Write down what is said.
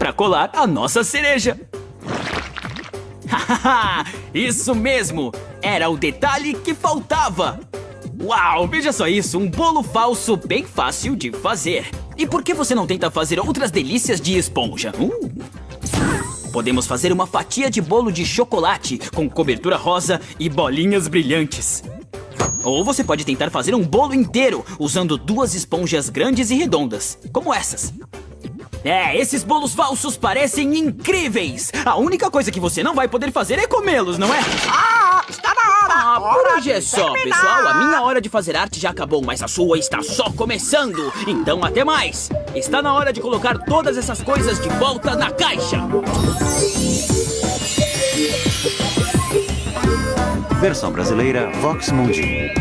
para colar a nossa cereja. Hahaha, isso mesmo! Era o detalhe que faltava! Uau, veja só isso, um bolo falso bem fácil de fazer. E por que você não tenta fazer outras delícias de esponja? Podemos fazer uma fatia de bolo de chocolate com cobertura rosa e bolinhas brilhantes. Ou você pode tentar fazer um bolo inteiro usando 2 esponjas grandes e redondas, como essas. Esses bolos falsos parecem incríveis! A única coisa que você não vai poder fazer é comê-los, não é? Está na hora! Por hoje é só, pessoal. A minha hora de fazer arte já acabou, mas a sua está só começando. Então até mais! Está na hora de colocar todas essas coisas de volta na caixa. Versão brasileira Vox Mundi.